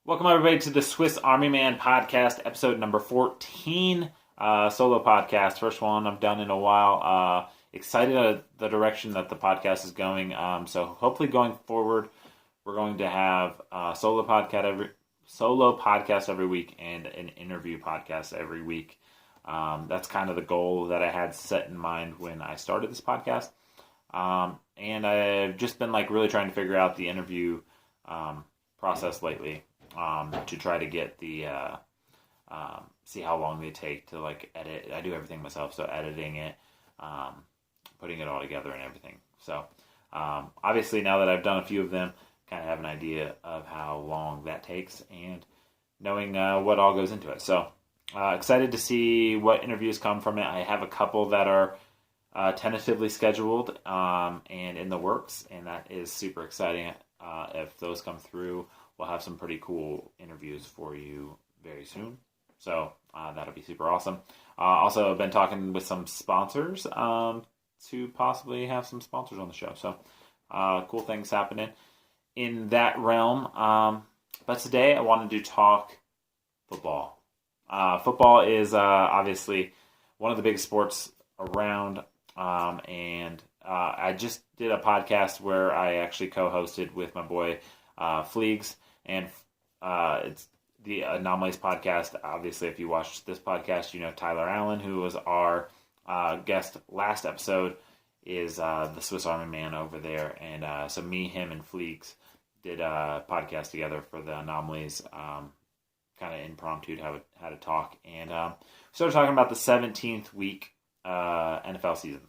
Welcome, everybody, to the Swiss Army Man podcast, episode number 14, solo podcast. First one I've done in a while. Excited at the direction that the podcast is going. So hopefully going forward, we're going to have solo podcast every week and an interview podcast every week. That's kind of the goal that I had set in mind when I started this podcast. And I've just been really trying to figure out the interview process lately. To try to get the, see how long they take to edit. I do everything myself, so editing it, putting it all together and everything. So, obviously now that I've done a few of them, kind of have an idea of how long that takes and knowing what all goes into it. So, excited to see what interviews come from it. I have a couple that are tentatively scheduled and in the works, and that is super exciting. If those come through, we'll have some pretty cool interviews for you very soon. So that'll be super awesome. Also, I've been talking with some sponsors to possibly have some sponsors on the show. So cool things happening in that realm. But today I wanted to talk football. Football is obviously one of the biggest sports around. And I just did a podcast where I actually co-hosted with my boy Fleegs. And it's the Anomalies podcast. Obviously, if you watched this podcast, you know Tyler Allen, who was our guest last episode, is the Swiss Army Man over there. And so me, him, and Fleegs did a podcast together for the Anomalies, kind of impromptu how to talk. And we started talking about the 17th week NFL season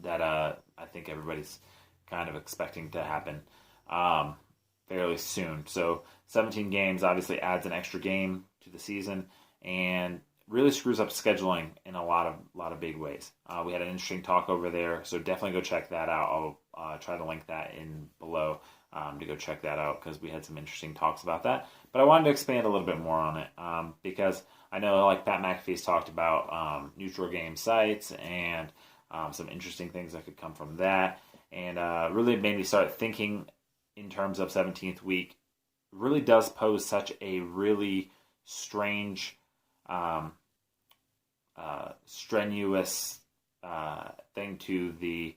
that I think everybody's kind of expecting to happen fairly soon. So 17 games obviously adds an extra game to the season and really screws up scheduling in a lot of big ways. We had an interesting talk over there, so definitely go check that out. I'll try to link that in below to go check that out because we had some interesting talks about that. But I wanted to expand a little bit more on it because I know Pat McAfee's talked about neutral game sites and some interesting things that could come from that, and really made me start thinking in terms of 17th week. Really does pose such a really strange, strenuous thing to the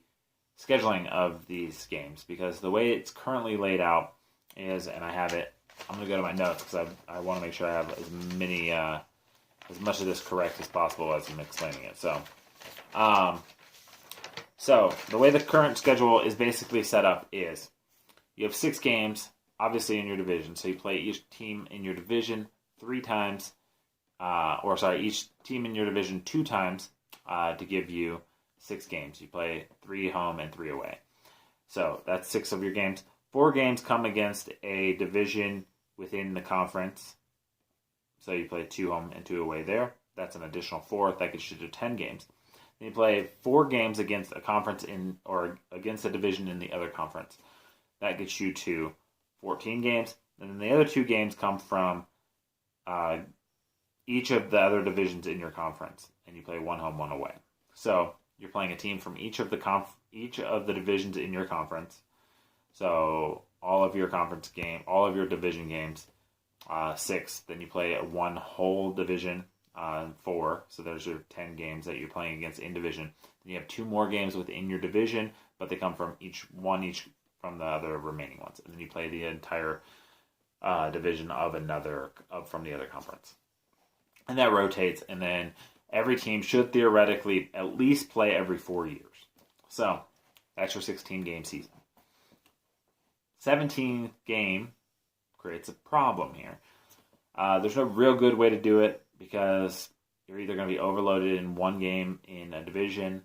scheduling of these games, because the way it's currently laid out is, and I have it, I'm going to go to my notes because I want to make sure I have as much of this correct as possible as I'm explaining it. So the way the current schedule is basically set up is you have 6 games, obviously, in your division. So you play each team in your division 3 times, each team in your division 2 times to give you 6 games. You play 3 home and 3 away. So that's 6 of your games. 4 games come against a division within the conference. So you play 2 home and 2 away there. That's an additional 4. That gets you to 10 games. Then you play 4 games against a conference or against a division in the other conference. That gets you to 14 games. And then the other 2 games come from each of the other divisions in your conference. And you play 1 home, 1 away. So you're playing a team from each of the divisions in your conference. So all of your division games, 6. Then you play 1 whole division, 4. So there's your 10 games that you're playing against in division. Then you have 2 more games within your division, but they come from each from the other remaining ones. And then you play the entire division from the other conference. And that rotates, and then every team should theoretically at least play every 4 years. So that's your 16-game season. 17th game creates a problem here. There's no real good way to do it because you're either going to be overloaded in 1 game in a division,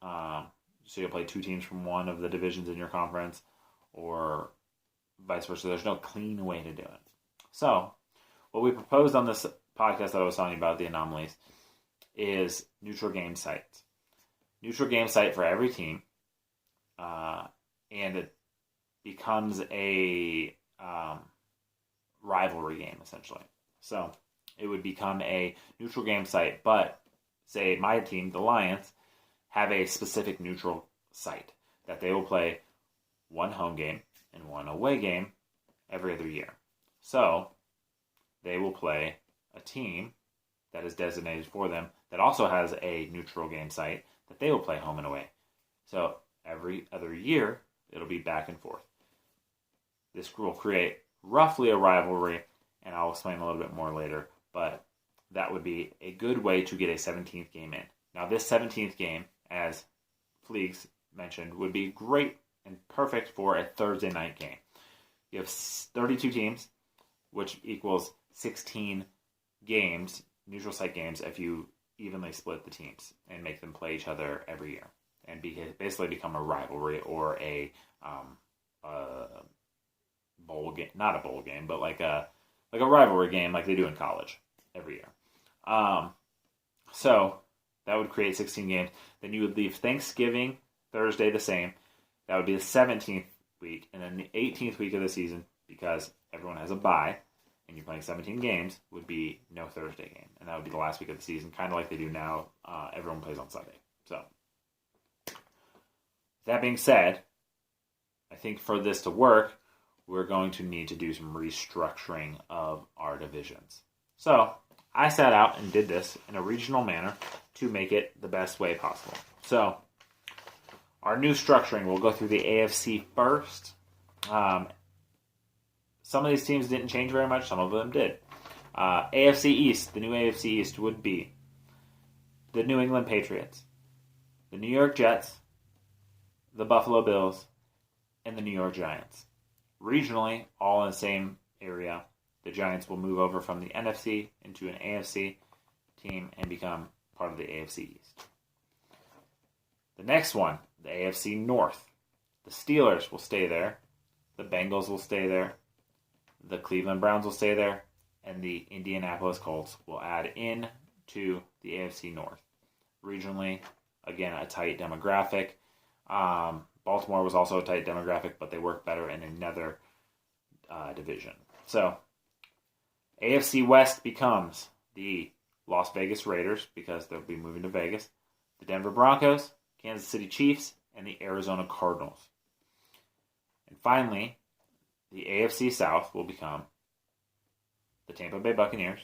so you'll play 2 teams from one of the divisions in your conference, or vice versa. There's no clean way to do it. So what we proposed on this podcast that I was talking about, the Anomalies, is neutral game sites. Neutral game site for every team, and it becomes a rivalry game, essentially. So it would become a neutral game site, but say my team, the Lions, have a specific neutral site that they will play 1 home game and 1 away game every other year. So they will play a team that is designated for them that also has a neutral game site that they will play home and away. So every other year, it'll be back and forth. This will create roughly a rivalry, and I'll explain a little bit more later, but that would be a good way to get a 17th game in. Now, this 17th game, as Fleegs mentioned, would be great and perfect for a Thursday night game. You have 32 teams, which equals 16 games, neutral site games, if you evenly split the teams and make them play each other every year and basically become a rivalry or a bowl game, not a bowl game, but like a rivalry game like they do in college every year. So that would create 16 games. Then you would leave Thanksgiving Thursday the same. That would be the 17th week, and then the 18th week of the season, because everyone has a bye and you're playing 17 games, would be no Thursday game. And that would be the last week of the season, kind of like they do now. Everyone plays on Sunday. So, that being said, I think for this to work, we're going to need to do some restructuring of our divisions. So, I sat out and did this in a regional manner to make it the best way possible. So, our new structuring, we'll go through the AFC first. Some of these teams didn't change very much. Some of them did. AFC East, the new AFC East would be the New England Patriots, the New York Jets, the Buffalo Bills, and the New York Giants. Regionally, all in the same area. The Giants will move over from the NFC into an AFC team and become part of the AFC East. The next one, the AFC North. The Steelers will stay there. The Bengals will stay there. The Cleveland Browns will stay there. And the Indianapolis Colts will add in to the AFC North. Regionally, again, a tight demographic. Baltimore was also a tight demographic, but they work better in another division. So, AFC West becomes the Las Vegas Raiders, because they'll be moving to Vegas, the Denver Broncos, Kansas City Chiefs, and the Arizona Cardinals. And finally, the AFC South will become the Tampa Bay Buccaneers,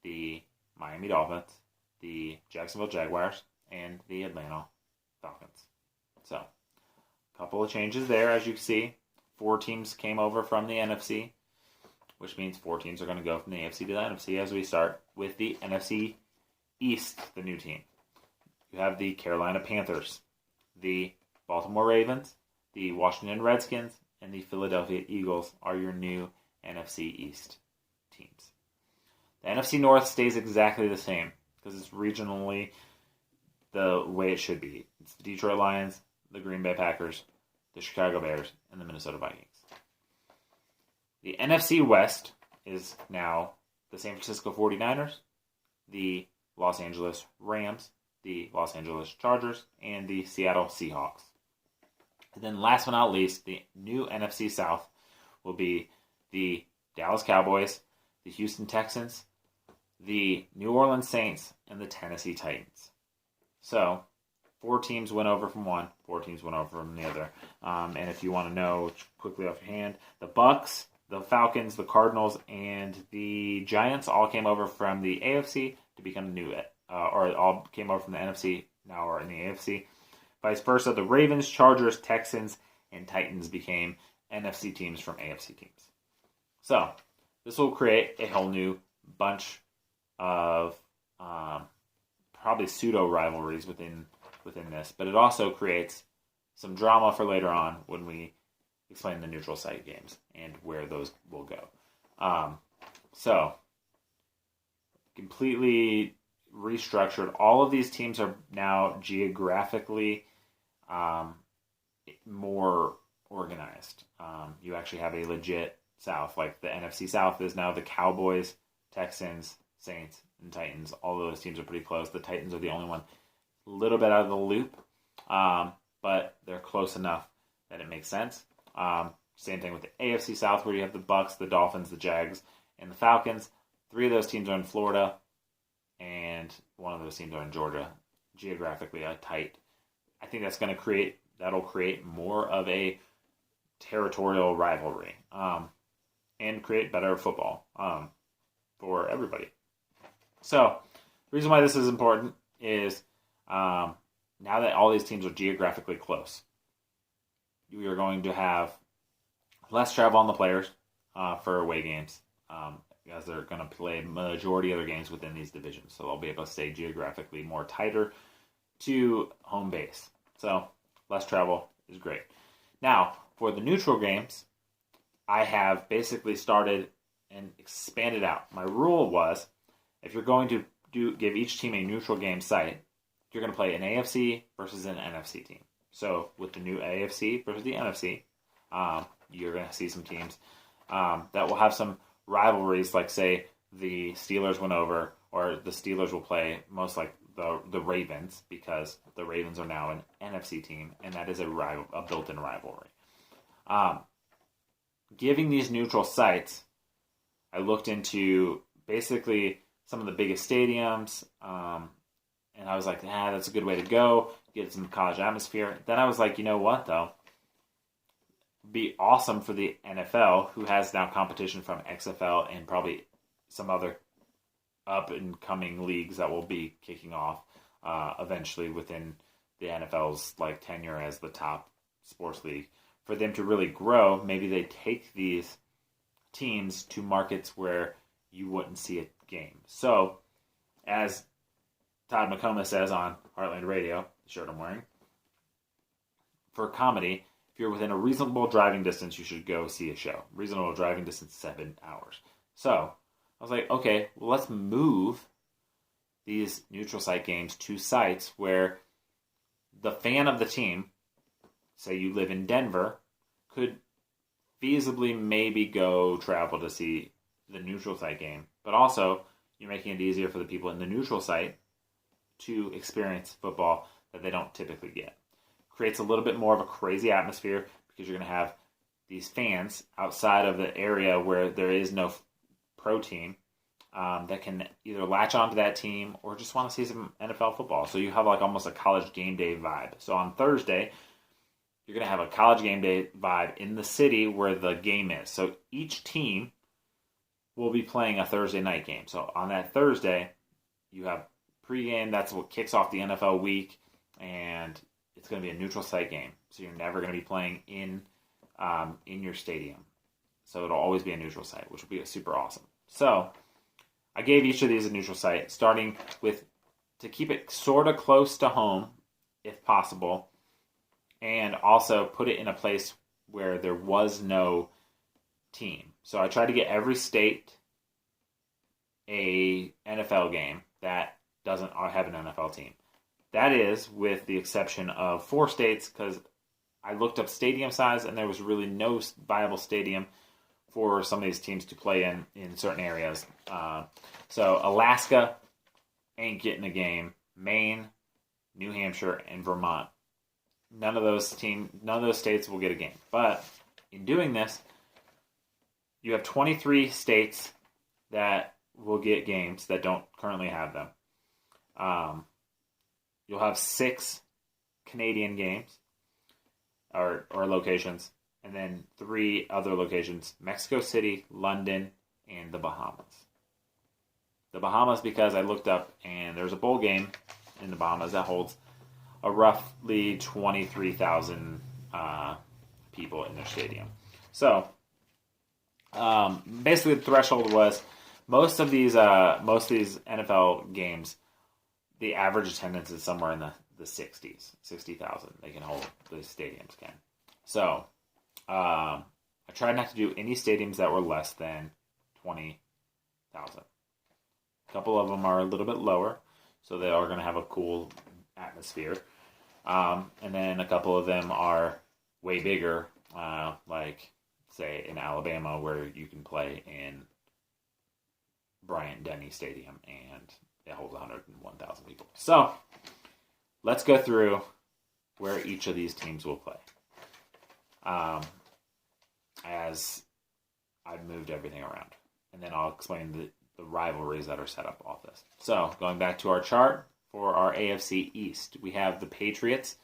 the Miami Dolphins, the Jacksonville Jaguars, and the Atlanta Falcons. So, a couple of changes there, as you can see. 4 teams came over from the NFC, which means 4 teams are going to go from the AFC to the NFC as we start with the NFC East, the new team. You have the Carolina Panthers, the Baltimore Ravens, the Washington Redskins, and the Philadelphia Eagles are your new NFC East teams. The NFC North stays exactly the same because it's regionally the way it should be. It's the Detroit Lions, the Green Bay Packers, the Chicago Bears, and the Minnesota Vikings. The NFC West is now the San Francisco 49ers, the Los Angeles Rams, the Los Angeles Chargers, and the Seattle Seahawks. And then last but not least, the new NFC South will be the Dallas Cowboys, the Houston Texans, the New Orleans Saints, and the Tennessee Titans. So, 4 teams went over from one, 4 teams went over from the other. And if you want to know quickly off your hand, the Bucks, the Falcons, the Cardinals, and the Giants all came over from the AFC to become the new, or all came over from the NFC, now are in the AFC. Vice versa, the Ravens, Chargers, Texans, and Titans became NFC teams from AFC teams. So, this will create a whole new bunch of probably pseudo-rivalries within this, but it also creates some drama for later on when we explain the neutral site games and where those will go. So, completely restructured. All of these teams are now geographically more organized. You actually have a legit South. Like the NFC South is now the Cowboys, Texans, Saints, and Titans. All of those teams are pretty close. The Titans are the only one a little bit out of the loop, but they're close enough that it makes sense. Same thing with the AFC South, where you have the Bucks, the Dolphins, the Jags, and the Falcons. 3 of those teams are in Florida, and 1 of those teams are in Georgia. Geographically tight. I think that'll create more of a territorial rivalry. and create better football for everybody. So the reason why this is important is now that all these teams are geographically close, we are going to have less travel on the players for away games, as they're going to play majority of their games within these divisions. So they'll be able to stay geographically more tighter to home base. So less travel is great. Now, for the neutral games, I have basically started and expanded out. My rule was, if you're going to give each team a neutral game site, you're going to play an AFC versus an NFC team. So with the new AFC versus the NFC, you're going to see some teams that will have some rivalries, like say the Steelers went over, or the Steelers will play most like the Ravens, because the Ravens are now an NFC team, and that is a built-in rivalry. Giving these neutral sites, I looked into basically some of the biggest stadiums, and I was like, that's a good way to go, get some college atmosphere. Then I was like, you know what, though? Be awesome for the NFL, who has now competition from XFL and probably some other up-and-coming leagues that will be kicking off eventually within the NFL's tenure as the top sports league. For them to really grow, maybe they take these teams to markets where you wouldn't see a game. So, as Todd McComas says on Heartland Radio, the shirt I'm wearing, for comedy, if you're within a reasonable driving distance, you should go see a show. Reasonable driving distance, 7 hours. So, I was like, okay, well, let's move these neutral site games to sites where the fan of the team, say you live in Denver, could feasibly maybe go travel to see the neutral site game. But also, you're making it easier for the people in the neutral site to experience football that they don't typically get. Creates a little bit more of a crazy atmosphere, because you're going to have these fans outside of the area where there is no pro team that can either latch onto that team or just want to see some NFL football. So you have almost a college game day vibe. So on Thursday, you're going to have a college game day vibe in the city where the game is. So each team will be playing a Thursday night game. So on that Thursday, you have pregame. That's what kicks off the NFL week, and it's going to be a neutral site game. So you're never going to be playing in your stadium. So it'll always be a neutral site, which will be super awesome. So I gave each of these a neutral site, starting with, to keep it sort of close to home, if possible, and also put it in a place where there was no team. So I tried to get every state a NFL game that doesn't have an NFL team. That is with the exception of 4 states, because I looked up stadium size and there was really no viable stadium for some of these teams to play in certain areas. So Alaska ain't getting a game. Maine, New Hampshire, and Vermont. None of those states will get a game. But in doing this, you have 23 states that will get games that don't currently have them. You'll have 6 Canadian games or locations, and then 3 other locations: Mexico City, London, and the Bahamas. The Bahamas, because I looked up, and there's a bowl game in the Bahamas that holds a roughly 23,000 people in their stadium. So, basically, the threshold was most of these NFL games, the average attendance is somewhere in the 60,000. They can hold, the stadiums can. So, I tried not to do any stadiums that were less than 20,000. A couple of them are a little bit lower, so they are going to have a cool atmosphere. And then a couple of them are way bigger, like, say, in Alabama, where you can play in Bryant-Denny Stadium, and it holds 101,000 people. So, let's go through where each of these teams will play. As I've moved everything around. And then I'll explain the rivalries that are set up off this. So, going back to our chart, for our AFC East, we have the Patriots.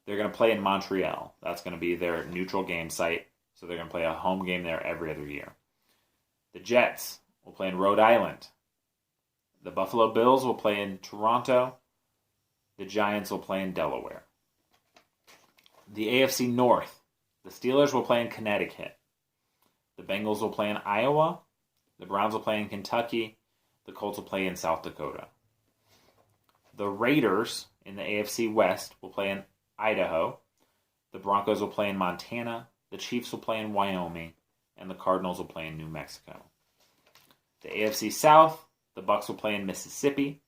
They're going to play in Montreal. That's going to be their neutral game site. So they're going to play a home game there every other year. Jets will play in Rhode Island. The Buffalo Bills will play in Toronto. The Giants will play in Delaware. The AFC North, the Steelers will play in Connecticut. The Bengals will play in Iowa. The Browns will play in Kentucky. The Colts will play in South Dakota. The Raiders in the AFC West will play in Idaho. The Broncos will play in Montana. The Chiefs will play in Wyoming. And the Cardinals will play in New Mexico. The AFC South, the Bucs will play in Mississippi.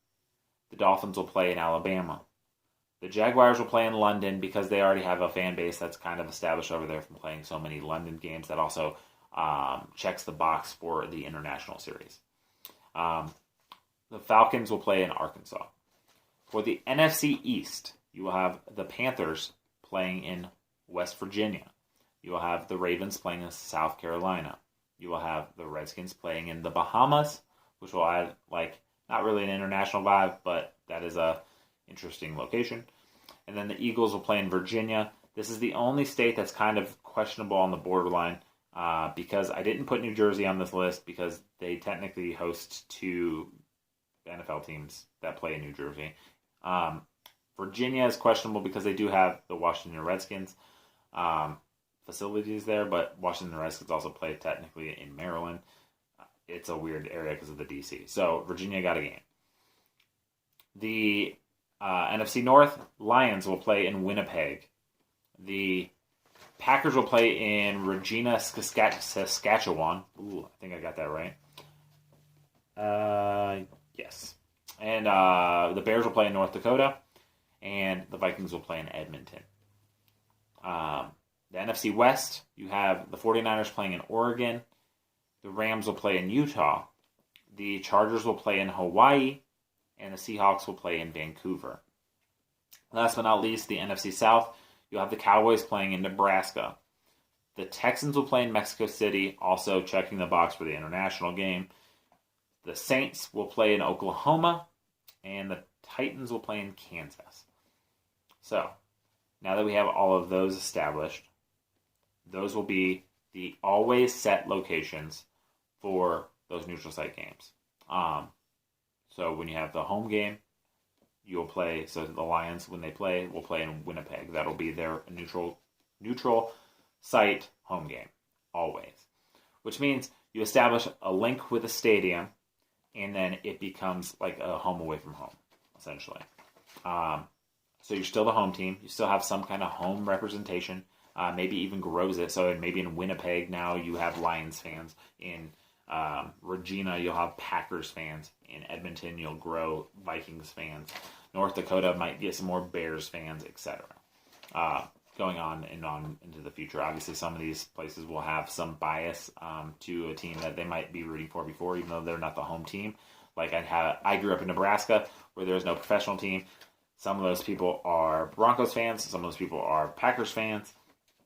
The Dolphins will play in Alabama. The Jaguars will play in London because they already have a fan base that's kind of established over there from playing so many London games. That also checks the box for the international series. The Falcons will play in Arkansas. For the NFC East, you will have the Panthers playing in West Virginia. You will have the Ravens playing in South Carolina. You will have the Redskins playing in the Bahamas, which will add, not really an international vibe, but that is a interesting location. And then the Eagles will play in Virginia. This is the only state that's kind of questionable on the borderline because I didn't put New Jersey on this list because they technically host 2 NFL teams that play in New Jersey. Virginia is questionable because they do have the Washington Redskins facilities there, but Washington Redskins also play technically in Maryland. It's a weird area because of the DC. So Virginia got a game. The NFC North, Lions will play in Winnipeg. The Packers will play in Regina, Saskatchewan. Ooh, I think I got that right. Yes. And the Bears will play in North Dakota. And the Vikings will play in Edmonton. The NFC West, you have the 49ers playing in Oregon. The Rams will play in Utah. The Chargers will play in Hawaii. And the Seahawks will play in Vancouver. Last but not least, the NFC South, you'll have the Cowboys playing in Nebraska. The Texans will play in Mexico City, also checking the box for the international game. The Saints will play in Oklahoma. And the Titans will play in Kansas. So, now that we have all of those established, those will be the always set locations for those neutral site games. So when you have the home game, you'll play. So the Lions, when they play, will play in Winnipeg. That'll be their neutral site home game, always. Which means you establish a link with a stadium, and then it becomes like a home away from home, essentially. So you're still the home team. You still have some kind of home representation. Maybe even grows it. So maybe in Winnipeg now you have Lions fans. In Regina you'll have Packers fans. In Edmonton you'll grow Vikings fans. North Dakota might get some more Bears fans, etc. Going on and on into the future. Obviously some of these places will have some bias to a team that they might be rooting for before, even though they're not the home team. Like I grew up in Nebraska where there's no professional team. Some of those people are Broncos fans. Some of those people are Packers fans.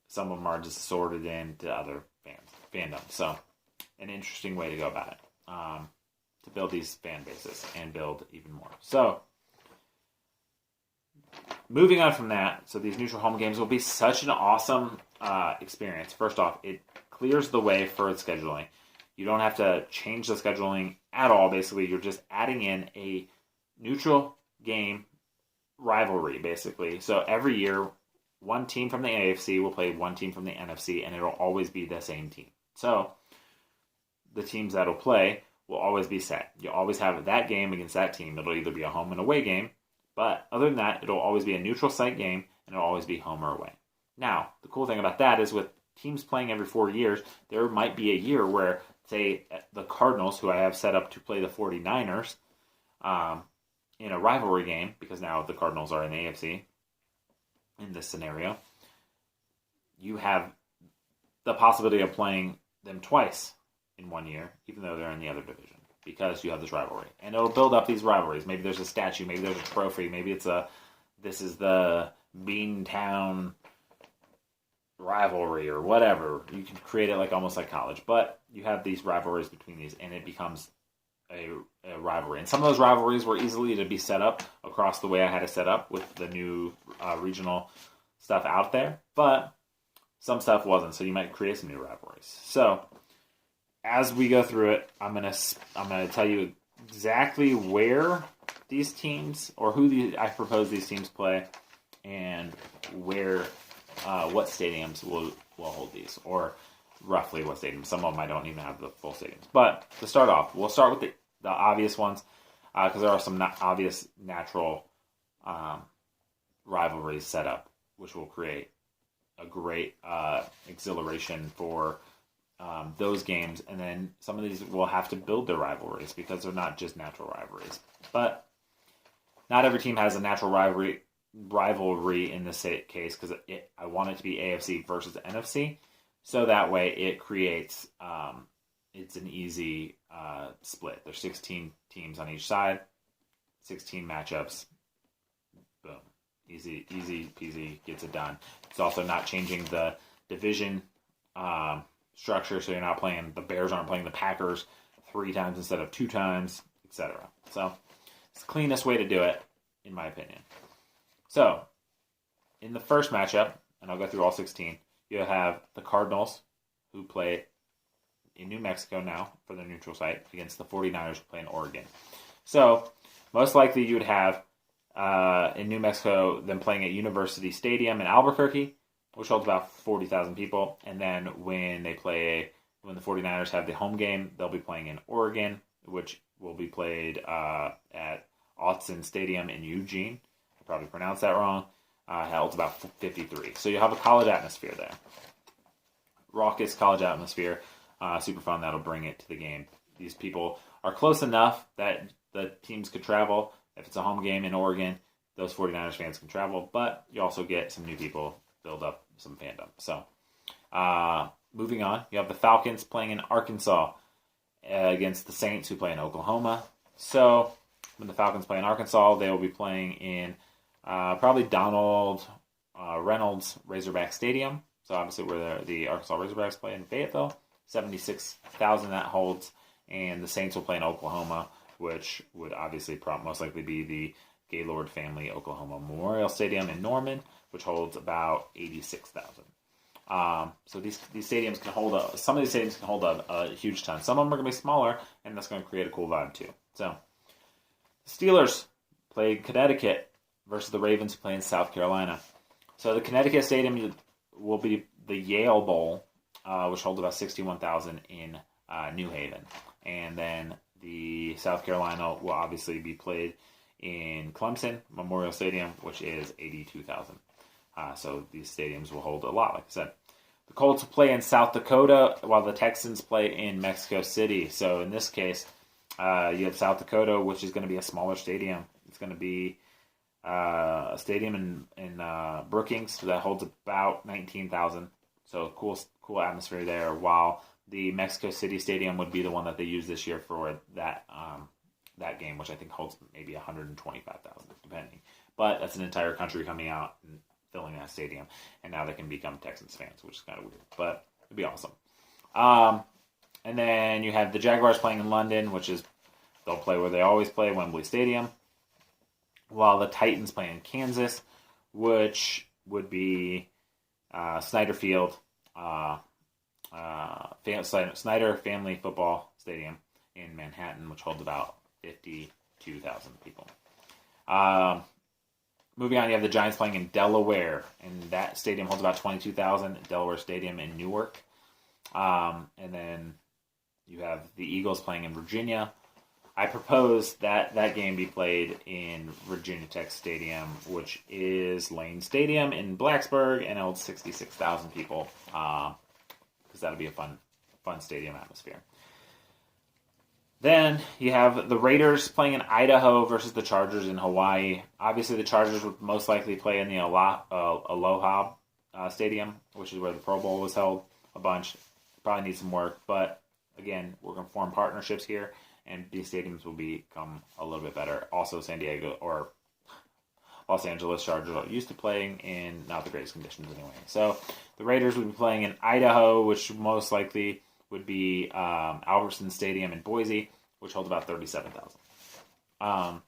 Some of them are just sorted into other fandom. So, an interesting way to go about it. To build these fan bases and build even more. So, moving on from that, so these neutral home games will be such an awesome experience. First off, it clears the way for scheduling. You don't have to change the scheduling at all. Basically, you're just adding in a neutral game rivalry, basically. So every year, one team from the AFC will play one team from the NFC, and it'll always be the same team. So the teams that'll play will always be set. You'll always have that game against that team. It'll either be a home and away game, but other than that, it'll always be a neutral site game, and it'll always be home or away. Now, the cool thing about that is with teams playing every 4 years, there might be a year where, say, the Cardinals, who I have set up to play the 49ers, in a rivalry game, because now the Cardinals are in the AFC, in this scenario, you have the possibility of playing them twice in 1 year, even though they're in the other division, because you have this rivalry. And it'll build up these rivalries. Maybe there's a statue, maybe there's a trophy, maybe this is the Beantown rivalry or whatever. You can create it almost like college, but you have these rivalries between these, and it becomes a rivalry. And some of those rivalries were easily to be set up across the way I had it set up with the new regional stuff out there, but some stuff wasn't, so you might create some new rivalries. So as we go through it, I'm gonna tell you exactly where these teams or I propose these teams play, and where what stadiums will hold these, or roughly what stadiums. Some of them I don't even have the full stadiums. But to start off, we'll start with the obvious ones because there are some obvious natural rivalries set up, which will create a great exhilaration for those games. And then some of these will have to build their rivalries because they're not just natural rivalries. But not every team has a natural rivalry in this case because I want it to be AFC versus NFC. So that way it creates, it's an easy split. There's 16 teams on each side, 16 matchups. Boom. Easy peasy, gets it done. It's also not changing the division structure, so you're not playing, the Bears aren't playing the Packers 3 times instead of 2 times, etc. So it's the cleanest way to do it, in my opinion. So, in the first matchup, and I'll go through all 16, you have the Cardinals, who play in New Mexico now for their neutral site, against the 49ers, who play in Oregon. So, most likely you would have, in New Mexico, them playing at University Stadium in Albuquerque, which holds about 40,000 people. And then when the 49ers have the home game, they'll be playing in Oregon, which will be played at Autzen Stadium in Eugene. I probably pronounced that wrong. Holds about 53. So you have a college atmosphere there. Raucous college atmosphere. Super fun. That'll bring it to the game. These people are close enough that the teams could travel. If it's a home game in Oregon, those 49ers fans can travel. But you also get some new people, build up some fandom. So moving on, you have the Falcons playing in Arkansas against the Saints, who play in Oklahoma. So when the Falcons play in Arkansas, they will be playing in probably Donald Reynolds Razorback Stadium. So obviously where the Arkansas Razorbacks play in Fayetteville. 76,000 that holds. And the Saints will play in Oklahoma, which would obviously most likely be the Gaylord Family Oklahoma Memorial Stadium in Norman, which holds about 86,000. So these stadiums can hold some of these stadiums can hold a huge ton. Some of them are going to be smaller, and that's going to create a cool vibe too. So the Steelers play Connecticut versus the Ravens, who play in South Carolina. So the Connecticut Stadium will be the Yale Bowl, which holds about 61,000 in New Haven. And then the South Carolina will obviously be played in Clemson Memorial Stadium, which is 82,000. So these stadiums will hold a lot, like I said. The Colts will play in South Dakota, while the Texans play in Mexico City. So in this case, you have South Dakota, which is going to be a smaller stadium. It's going to be a stadium in Brookings, so that holds about 19,000. So cool atmosphere there. While the Mexico City Stadium would be the one that they use this year for that game, which I think holds maybe 125,000, depending. But that's an entire country coming out and filling that stadium, and now they can become Texans fans, which is kind of weird, but it'd be awesome. And then you have the Jaguars playing in London, they'll play where they always play, Wembley Stadium, while the Titans play in Kansas, which would be Snyder Field, Snyder Family Football Stadium in Manhattan, which holds about 52,000 people. Moving on, you have the Giants playing in Delaware, and that stadium holds about 22,000. Delaware Stadium in Newark. And then you have the Eagles playing in Virginia. I propose that game be played in Virginia Tech Stadium, which is Lane Stadium in Blacksburg, and it holds 66,000 people, because that'll be a fun stadium atmosphere. Then you have the Raiders playing in Idaho versus the Chargers in Hawaii. Obviously, the Chargers would most likely play in the Aloha Stadium, which is where the Pro Bowl was held a bunch. Probably need some work, but again, we're going to form partnerships here, and these stadiums will become a little bit better. Also, San Diego or Los Angeles Chargers are used to playing in not the greatest conditions anyway. So the Raiders would be playing in Idaho, which most likely would be Albertson Stadium in Boise, which holds about 37,000. And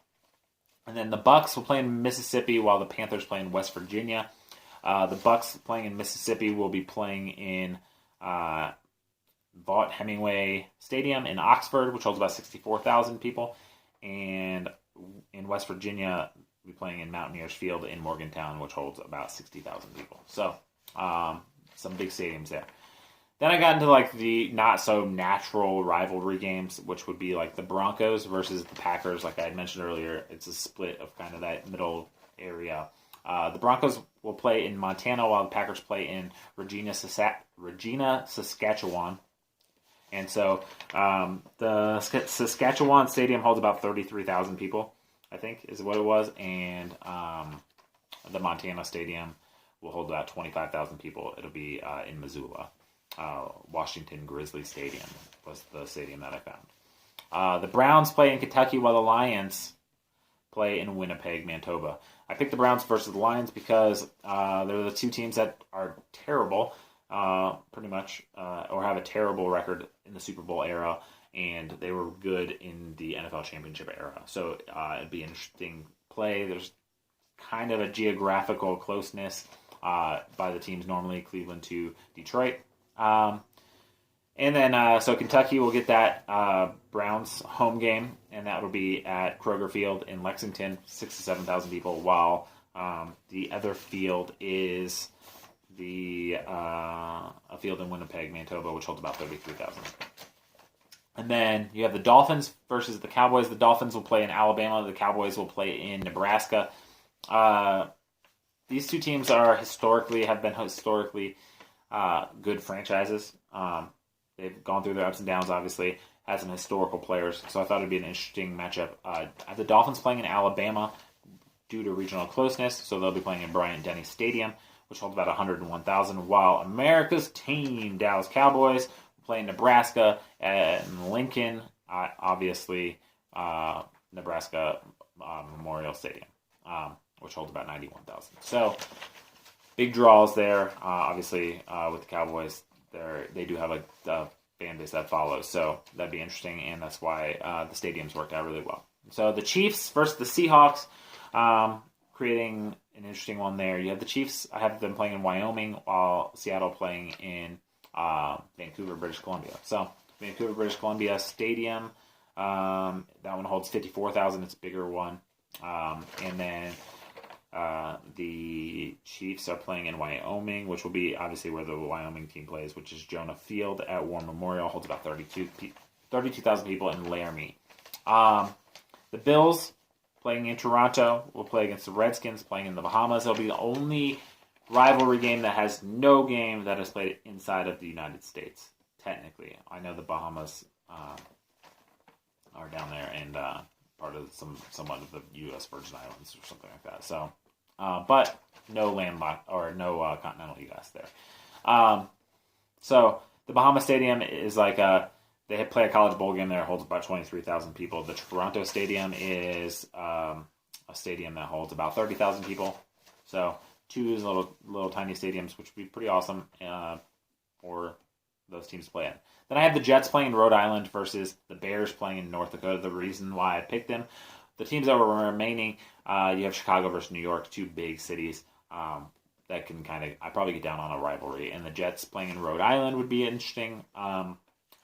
then the Bucks will play in Mississippi, while the Panthers play in West Virginia. The Bucks playing in Mississippi will be playing in Vaught Hemingway Stadium in Oxford, which holds about 64,000 people. And in West Virginia, we'll be playing in Mountaineers Field in Morgantown, which holds about 60,000 people. So, some big stadiums there. Then I got into like the not so natural rivalry games, which would be like the Broncos versus the Packers. Like I had mentioned earlier, it's a split of kind of that middle area. The Broncos will play in Montana while the Packers play in Regina, Saskatchewan. And so the Saskatchewan Stadium holds about 33,000 people, I think, is what it was. And the Montana Stadium will hold about 25,000 people. It'll be in Missoula. Washington Grizzly Stadium was the stadium that I found. The Browns play in Kentucky while the Lions play in Winnipeg, Manitoba. I picked the Browns versus the Lions because they're the two teams that are terrible, pretty much, or have a terrible record in the Super Bowl era, and they were good in the NFL Championship era. So it'd be an interesting play. There's kind of a geographical closeness by the teams normally, Cleveland to Detroit. And then, so Kentucky will get that Browns home game, and that will be at Kroger Field in Lexington, 6,000 to 7,000 people, while the other field is a field in Winnipeg, Manitoba, which holds about 33,000. And then you have the Dolphins versus the Cowboys. The Dolphins will play in Alabama. The Cowboys will play in Nebraska. These two teams have been historically good franchises. They've gone through their ups and downs, obviously, had some historical players, so I thought it'd be an interesting matchup. The Dolphins playing in Alabama due to regional closeness, so they'll be playing in Bryant-Denny Stadium, which holds about 101,000, while America's team, Dallas Cowboys, play in Nebraska and Lincoln, obviously, Nebraska Memorial Stadium, which holds about 91,000. So, big draws there, obviously, with the Cowboys. They do have a fan base that follows, so that'd be interesting, and that's why the stadiums worked out really well. So the Chiefs versus the Seahawks, creating an interesting one there. You have the Chiefs, I have them playing in Wyoming, while Seattle playing in Vancouver, British Columbia. So Vancouver, British Columbia Stadium, that one holds 54,000, it's a bigger one. And then the Chiefs are playing in Wyoming, which will be obviously where the Wyoming team plays, which is Jonah Field at War Memorial, holds about 32,000 people in Laramie. The Bills playing in Toronto will play against the Redskins playing in the Bahamas. It'll be the only rivalry game that has no game that is played inside of the United States, technically. I know the Bahamas are down there and part of somewhat of the U.S. Virgin Islands or something like that. So, but no landlocked or no continental U.S. there. So the Bahamas Stadium is like they play a college bowl game there. It holds about 23,000 people. The Toronto Stadium is a stadium that holds about 30,000 people. So two little tiny stadiums, which would be pretty awesome for those teams to play in. Then I have the Jets playing in Rhode Island versus the Bears playing in North Dakota. The reason why I picked them, the teams that were remaining, you have Chicago versus New York, two big cities that can I probably get down on a rivalry. And the Jets playing in Rhode Island would be interesting.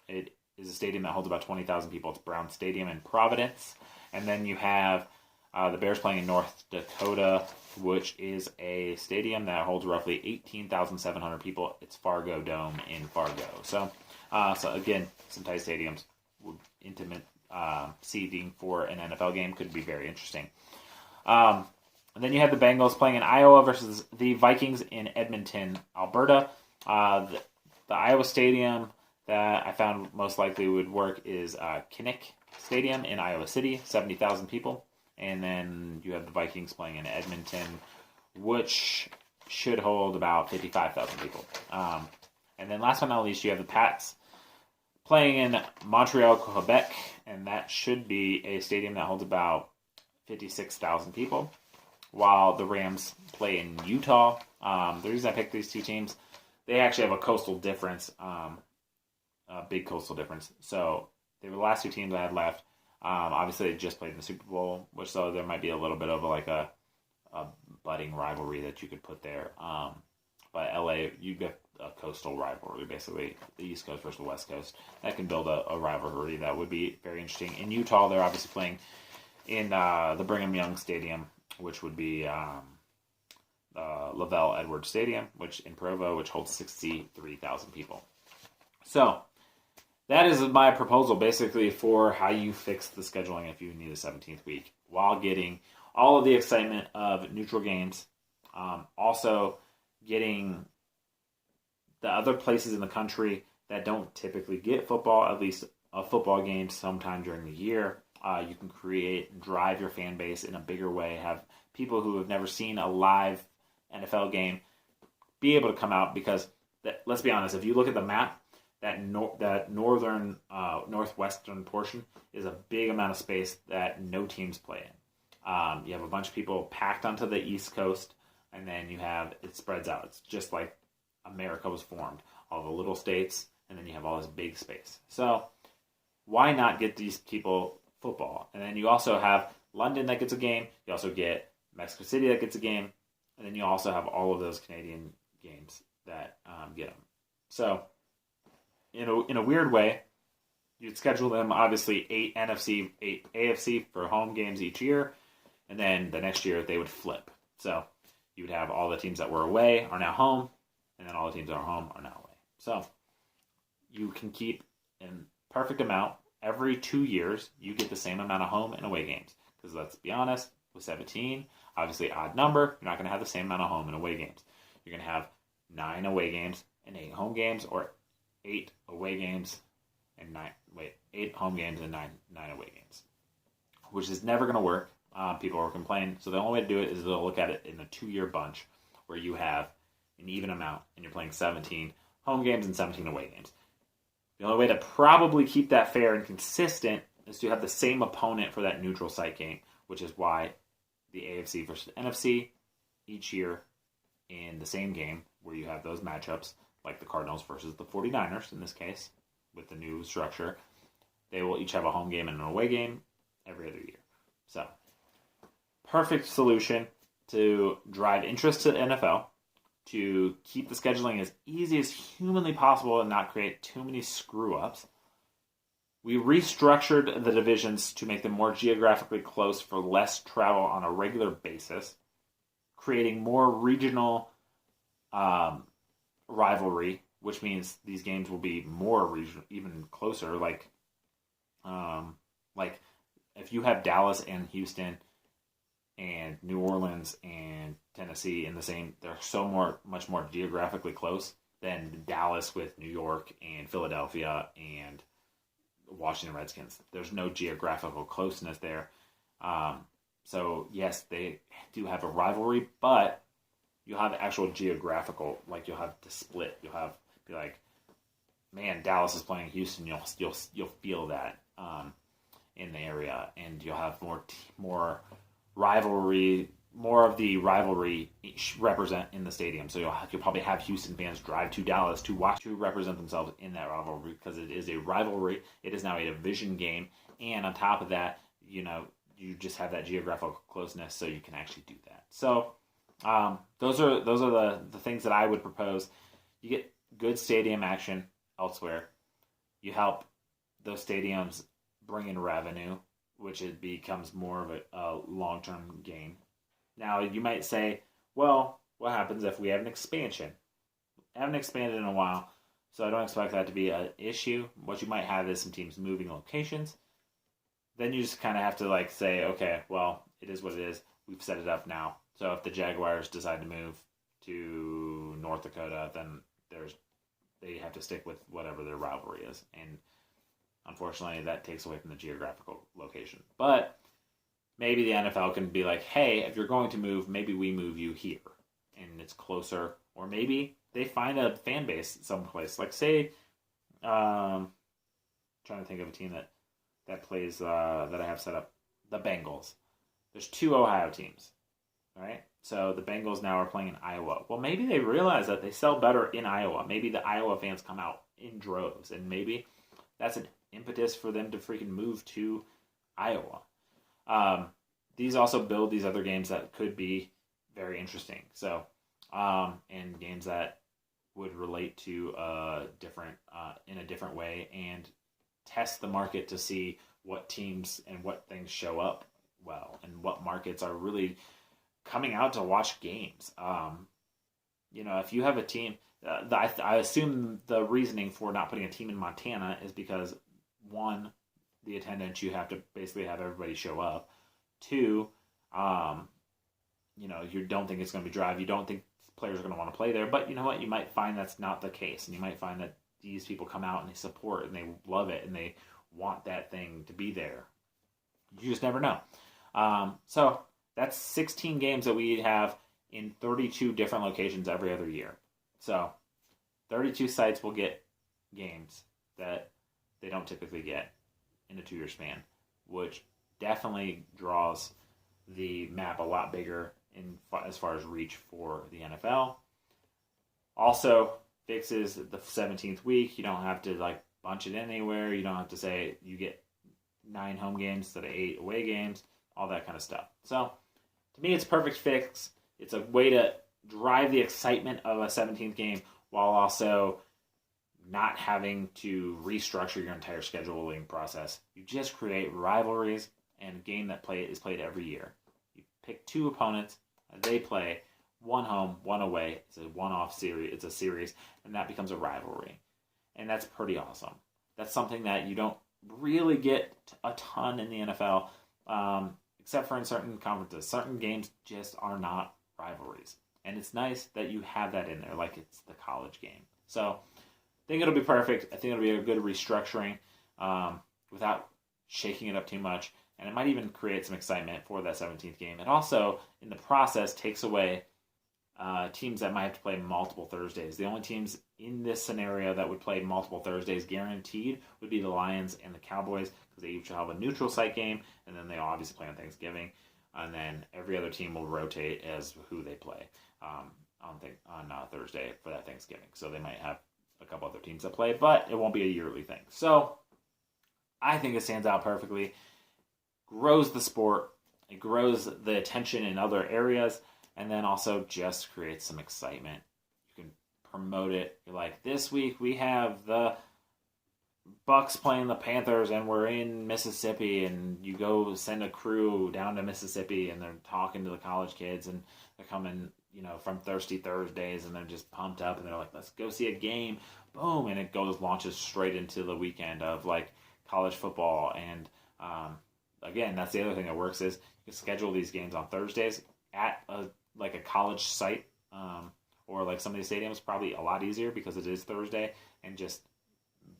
It is a stadium that holds about 20,000 people. It's Brown Stadium in Providence. And then you have the Bears playing in North Dakota, which is a stadium that holds roughly 18,700 people. It's Fargo Dome in Fargo. So again, some tight stadiums, intimate seating for an NFL game could be very interesting. And then you have the Bengals playing in Iowa versus the Vikings in Edmonton, Alberta. The Iowa Stadium that I found most likely would work is Kinnick Stadium in Iowa City, 70,000 people. And then you have the Vikings playing in Edmonton, which should hold about 55,000 people. And then last but not least, you have the Pats playing in Montreal, Quebec, and that should be a stadium that holds about 56,000 people, while the Rams play in Utah. The reason I picked these two teams, they actually have a coastal difference, a big coastal difference. So they were the last two teams I had left. Obviously, they just played in the Super Bowl, which so there might be a little bit of a budding rivalry that you could put there. But LA, you get a coastal rivalry, basically the East Coast versus the West Coast. That can build a rivalry that would be very interesting. In Utah, they're obviously playing in the Brigham Young Stadium, which would be Lavelle Edwards Stadium, which in Provo, which holds 63,000 people. So that is my proposal, basically, for how you fix the scheduling if you need a 17th week, while getting all of the excitement of neutral games. Also getting the other places in the country that don't typically get football, at least a football game sometime during the year. You can create and drive your fan base in a bigger way, have people who have never seen a live NFL game be able to come out, because let's be honest, if you look at the map, that northern, northwestern portion is a big amount of space that no teams play in. You have a bunch of people packed onto the East Coast, and then it spreads out. It's just like America was formed. All the little states, and then you have all this big space. So why not get these people football? And then you also have London that gets a game. You also get Mexico City that gets a game. And then you also have all of those Canadian games that get them. So in a weird way, you'd schedule them, obviously, 8 NFC, 8 AFC for home games each year. And then the next year they would flip. So you would have all the teams that were away are now home, and then all the teams that are home are now away. So you can keep in perfect amount. Every 2 years, you get the same amount of home and away games. Because let's be honest, with 17, obviously odd number, you're not going to have the same amount of home and away games. You're going to have 9 away games and 8 home games, or 8 away games and 8 home games and 9 away games, which is never going to work. People are complaining. So the only way to do it is to look at it in a 2-year bunch where you have an even amount and you're playing 17 home games and 17 away games. The only way to probably keep that fair and consistent is to have the same opponent for that neutral site game, which is why the AFC versus NFC each year in the same game where you have those matchups, like the Cardinals versus the 49ers in this case, with the new structure, they will each have a home game and an away game every other year. So, perfect solution to drive interest to the NFL, to keep the scheduling as easy as humanly possible and not create too many screw-ups. We restructured the divisions to make them more geographically close for less travel on a regular basis, creating more regional rivalry, which means these games will be more regional, even closer. Like if you have Dallas and Houston and New Orleans and Tennessee in the same, they're so much more geographically close than Dallas with New York and Philadelphia and Washington Redskins. There's no geographical closeness there. So yes, they do have a rivalry, but you'll have actual geographical, like you'll have to split. You'll be like, man, Dallas is playing Houston. You'll feel that in the area, and you'll have more rivalry, more of the rivalry represent in the stadium. So you'll probably have Houston fans drive to Dallas to represent themselves in that rivalry, because it is a rivalry. It is now a division game, and on top of that, you just have that geographical closeness, so you can actually do that. So those are the things that I would propose. You get good stadium action elsewhere. You help those stadiums bring in revenue, which it becomes more of a long-term gain. Now, you might say, well, what happens if we have an expansion? I haven't expanded in a while, so I don't expect that to be an issue. What you might have is some teams moving locations. Then you just kind of have to say, okay, well, it is what it is. We've set it up now. So if the Jaguars decide to move to North Dakota, then they have to stick with whatever their rivalry is. And unfortunately, that takes away from the geographical location. But maybe the NFL can be like, hey, if you're going to move, maybe we move you here, and it's closer. Or maybe they find a fan base someplace. Like, say, trying to think of a team that plays, that I have set up, the Bengals. There's 2 Ohio teams, right? So the Bengals now are playing in Iowa. Well, maybe they realize that they sell better in Iowa. Maybe the Iowa fans come out in droves, and maybe that's an impetus for them to freaking move to Iowa. These also build these other games that could be very interesting. So, and games that would relate to different in a different way and test the market to see what teams and what things show up well and what markets are really coming out to watch games. If you have a team, I assume the reasoning for not putting a team in Montana is because, one, the attendance, you have to basically have everybody show up. Two, you don't think it's going to be drive. You don't think players are going to want to play there. But you know what? You might find that's not the case. And you might find that these people come out and they support and they love it and they want that thing to be there. You just never know. So that's 16 games that we have in 32 different locations every other year. So 32 sites will get games that they don't typically get in a 2-year span, which definitely draws the map a lot bigger as far as reach for the NFL. Also fixes the 17th week. You don't have to bunch it anywhere. You don't have to say you get 9 home games instead of 8 away games, all that kind of stuff. So to me, it's a perfect fix. It's a way to drive the excitement of a 17th game while also not having to restructure your entire scheduling process. You just create rivalries and a game that is played every year. You pick 2 opponents, they play, 1 home, 1 away. It's a one-off series. It's a series, and that becomes a rivalry. And that's pretty awesome. That's something that you don't really get a ton in the NFL, except for in certain conferences. Certain games just are not rivalries. And it's nice that you have that in there, like it's the college game. So I think it'll be perfect. I think it'll be a good restructuring without shaking it up too much. And it might even create some excitement for that 17th game. It also, in the process, takes away teams that might have to play multiple Thursdays. The only teams in this scenario that would play multiple Thursdays guaranteed would be the Lions and the Cowboys, because they each have a neutral site game, and then they obviously play on Thanksgiving. And then every other team will rotate as who they play on Thursday for that Thanksgiving. So they might have a couple other teams that play, but it won't be a yearly thing. So I think it stands out perfectly. Grows the sport. It grows the attention in other areas, and then also just creates some excitement. You can promote it. You're like, this week we have the Bucks playing the Panthers, and we're in Mississippi, and you go send a crew down to Mississippi, and they're talking to the college kids, and they're coming, from Thirsty Thursdays, and they're just pumped up, and they're like, let's go see a game. Boom, and it launches straight into the weekend of college football. And again, that's the other thing that works is you can schedule these games on Thursdays at a college site, or some of these stadiums, probably a lot easier because it is Thursday, and just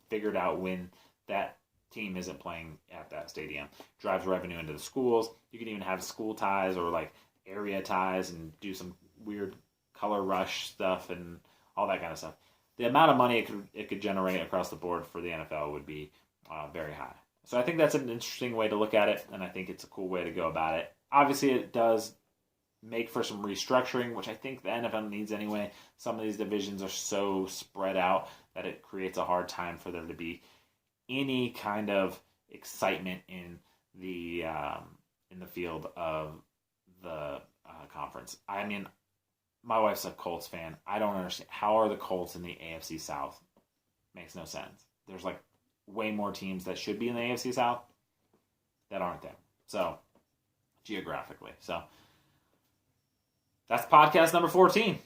figured out when that team isn't playing at that stadium. Drives revenue into the schools. You can even have school ties or area ties and do some weird color rush stuff and all that kind of stuff. The amount of money it could generate across the board for the NFL would be very high. So I think that's an interesting way to look at it, and I think it's a cool way to go about it. Obviously, it does make for some restructuring, which I think the NFL needs anyway. Some of these divisions are so spread out that it creates a hard time for there to be any kind of excitement in the field of the conference. I mean, my wife's a Colts fan. I don't understand. How are the Colts in the AFC South? Makes no sense. There's way more teams that should be in the AFC South that aren't there. So, geographically. So, that's podcast number 14.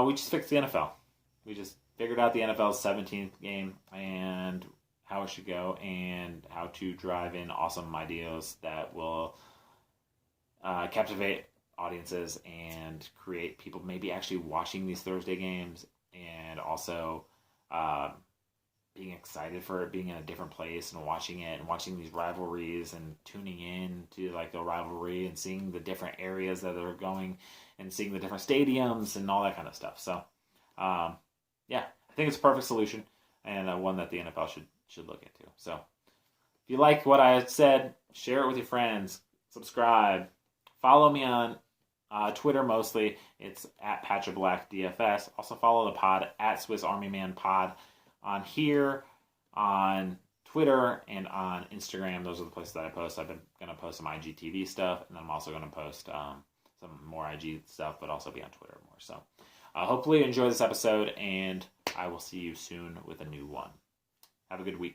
We just fixed the NFL. We just figured out the NFL's 17th game and how it should go and how to drive in awesome ideas that will captivate audiences and create people maybe actually watching these Thursday games, and also being excited for it being in a different place and watching it and watching these rivalries and tuning in to the rivalry and seeing the different areas that they're going and seeing the different stadiums and all that kind of stuff. So, yeah, I think it's a perfect solution and one that the NFL should look into. So, if you like what I said, share it with your friends, subscribe, follow me on Twitter mostly. It's at Patch of Black DFS. Also follow the pod at Swiss Army Man Pod on here, on Twitter, and on Instagram. Those are the places that I post. I've been going to post some IGTV stuff, and then I'm also going to post some more IG stuff, but also be on Twitter more. So, hopefully you enjoy this episode, and I will see you soon with a new one. Have a good week.